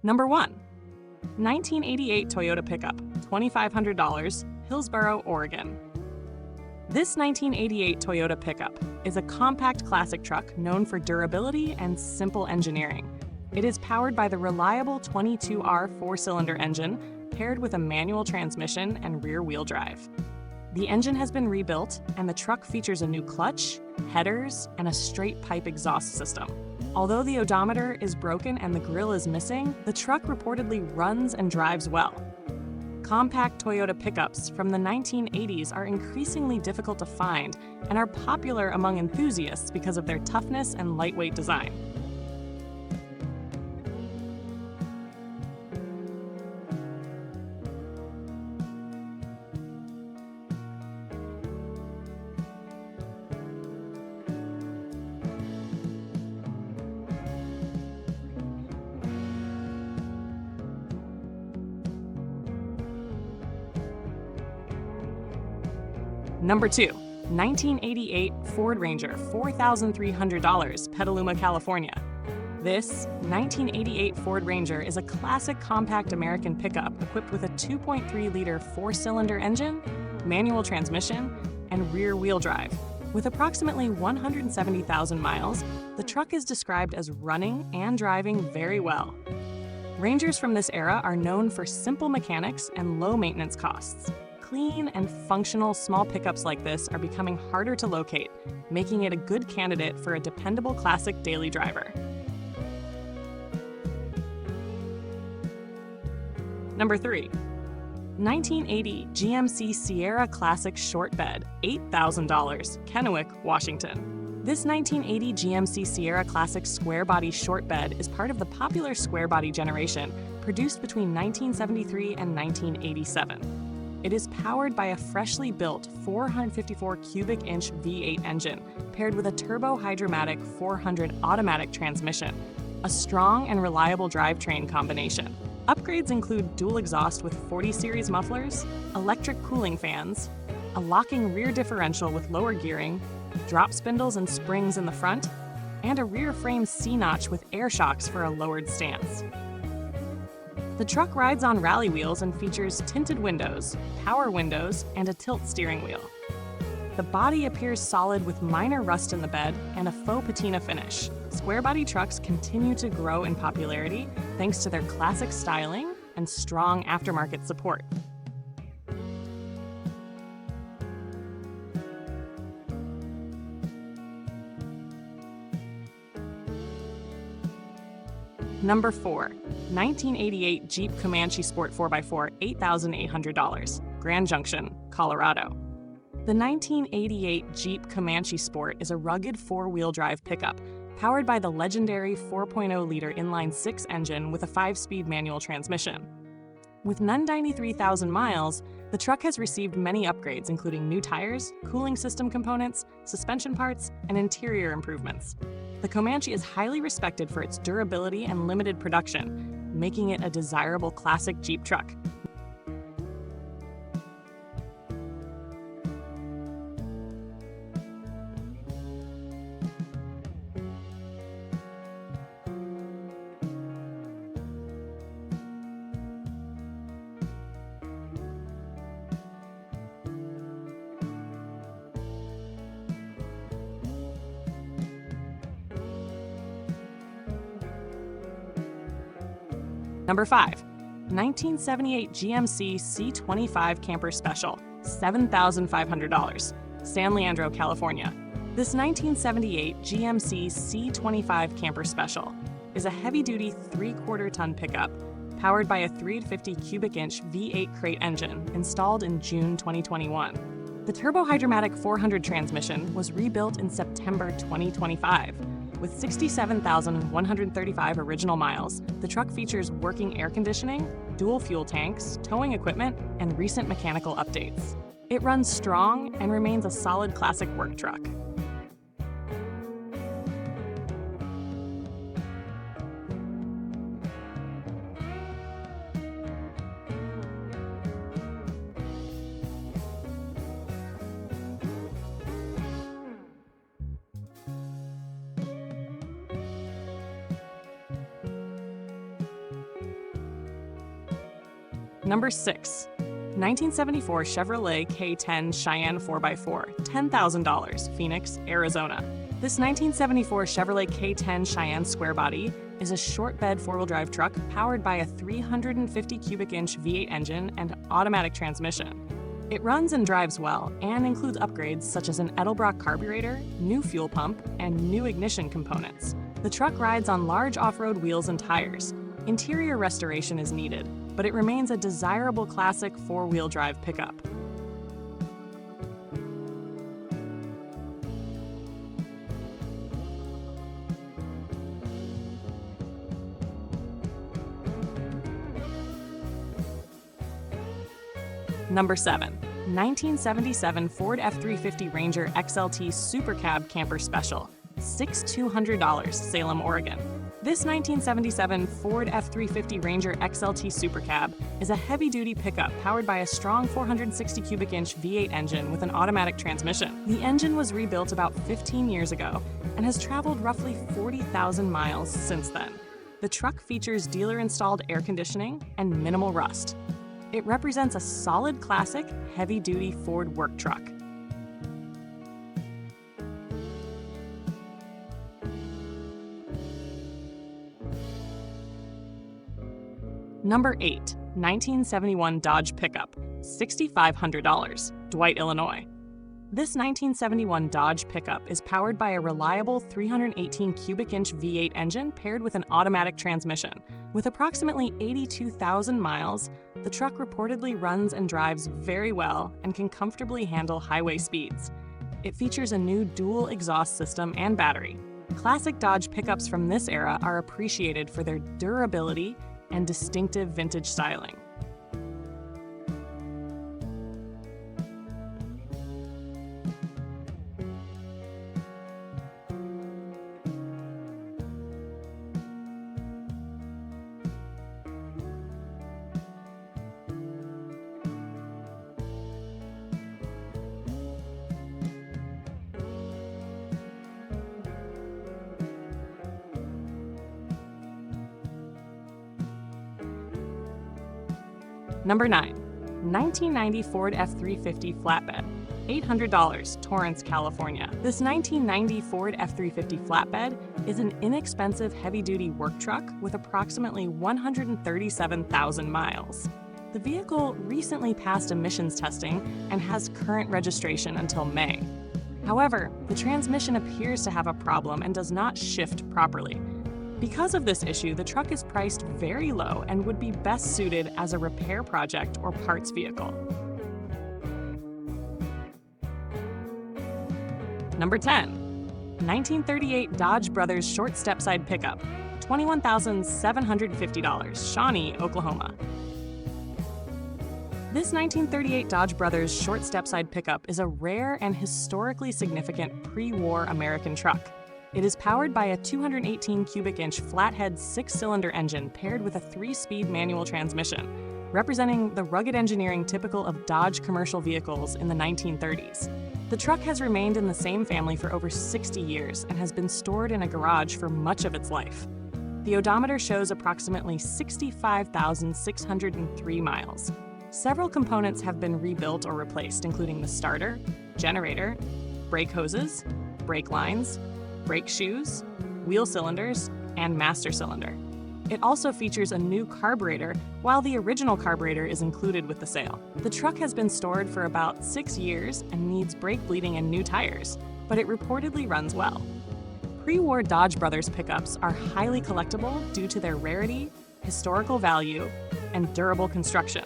Number 1. 1988 Toyota pickup, $2,500, Hillsboro, Oregon. This 1988 Toyota pickup is a compact classic truck known for durability and simple engineering. It is powered by the reliable 22R four-cylinder engine paired with a manual transmission and rear-wheel drive. The engine has been rebuilt, and the truck features a new clutch, headers, and a straight pipe exhaust system. Although the odometer is broken and the grille is missing, the truck reportedly runs and drives well. Compact Toyota pickups from the 1980s are increasingly difficult to find and are popular among enthusiasts because of their toughness and lightweight design. Number 2. 1988 Ford Ranger, $4,300, Petaluma, California. This 1988 Ford Ranger is a classic compact American pickup equipped with a 2.3-liter four-cylinder engine, manual transmission, and rear-wheel drive. With approximately 170,000 miles, the truck is described as running and driving very well. Rangers from this era are known for simple mechanics and low maintenance costs. Clean and functional small pickups like this are becoming harder to locate, making it a good candidate for a dependable classic daily driver. Number 3. 1980 GMC Sierra Classic Shortbed, $8,000, Kennewick, Washington. This 1980 GMC Sierra Classic Squarebody Shortbed is part of the popular Squarebody generation, produced between 1973 and 1987. It is powered by a freshly built 454 cubic inch V8 engine paired with a turbo-hydromatic 400 automatic transmission, a strong and reliable drivetrain combination. Upgrades include dual exhaust with 40 series mufflers, electric cooling fans, a locking rear differential with lower gearing, drop spindles and springs in the front, and a rear frame C-notch with air shocks for a lowered stance. The truck rides on rally wheels and features tinted windows, power windows, and a tilt steering wheel. The body appears solid with minor rust in the bed and a faux patina finish. Squarebody trucks continue to grow in popularity thanks to their classic styling and strong aftermarket support. Number 4. 1988 Jeep Comanche Sport 4x4, $8,800, Grand Junction, Colorado. The 1988 Jeep Comanche Sport is a rugged four-wheel drive pickup powered by the legendary 4.0-liter inline-six engine with a 5-speed manual transmission. With 93,000 miles, the truck has received many upgrades, including new tires, cooling system components, suspension parts, and interior improvements. The Comanche is highly respected for its durability and limited production, making it a desirable classic Jeep truck. Number 5. 1978 GMC C25 Camper Special, $7,500, San Leandro, California. This 1978 GMC C25 Camper Special is a heavy-duty 3/4-ton pickup powered by a 350 cubic inch V8 crate engine installed in June 2021. The turbo-hydromatic 400 transmission was rebuilt in September 2025. With 67,135 original miles, the truck features working air conditioning, dual fuel tanks, towing equipment, and recent mechanical updates. It runs strong and remains a solid classic work truck. Number 6. 1974 Chevrolet K10 Cheyenne 4x4, $10,000, Phoenix, Arizona. This 1974 Chevrolet K10 Cheyenne Squarebody is a short-bed four-wheel drive truck powered by a 350 cubic inch V8 engine and automatic transmission. It runs and drives well and includes upgrades such as an Edelbrock carburetor, new fuel pump, and new ignition components. The truck rides on large off-road wheels and tires. Interior restoration is needed, but it remains a desirable classic four-wheel drive pickup. Number 7. 1977 Ford F-350 Ranger XLT Supercab Camper Special, $6,200, Salem, Oregon. This 1977 Ford F-350 Ranger XLT Supercab is a heavy-duty pickup powered by a strong 460 cubic inch V8 engine with an automatic transmission. The engine was rebuilt about 15 years ago and has traveled roughly 40,000 miles since then. The truck features dealer-installed air conditioning and minimal rust. It represents a solid classic, heavy-duty Ford work truck. Number 8. 1971 Dodge Pickup, $6,500, Dwight, Illinois. This 1971 Dodge Pickup is powered by a reliable 318 cubic inch V8 engine paired with an automatic transmission. With approximately 82,000 miles, the truck reportedly runs and drives very well and can comfortably handle highway speeds. It features a new dual exhaust system and battery. Classic Dodge pickups from this era are appreciated for their durability and distinctive vintage styling. Number 9. 1990 Ford F-350 Flatbed, $800, Torrance, California. This 1990 Ford F-350 Flatbed is an inexpensive heavy-duty work truck with approximately 137,000 miles. The vehicle recently passed emissions testing and has current registration until May. However, the transmission appears to have a problem and does not shift properly. Because of this issue, the truck is priced very low and would be best suited as a repair project or parts vehicle. Number 10. 1938 Dodge Brothers Short Stepside Pickup, $21,750, Shawnee, Oklahoma. This 1938 Dodge Brothers Short Stepside Pickup is a rare and historically significant pre-war American truck. It is powered by a 218 cubic inch flathead 6-cylinder engine paired with a 3-speed manual transmission, representing the rugged engineering typical of Dodge commercial vehicles in the 1930s. The truck has remained in the same family for over 60 years and has been stored in a garage for much of its life. The odometer shows approximately 65,603 miles. Several components have been rebuilt or replaced, including the starter, generator, brake hoses, brake lines, brake shoes, wheel cylinders, and master cylinder. It also features a new carburetor, while the original carburetor is included with the sale. The truck has been stored for about 6 years and needs brake bleeding and new tires, but it reportedly runs well. Pre-war Dodge Brothers pickups are highly collectible due to their rarity, historical value, and durable construction.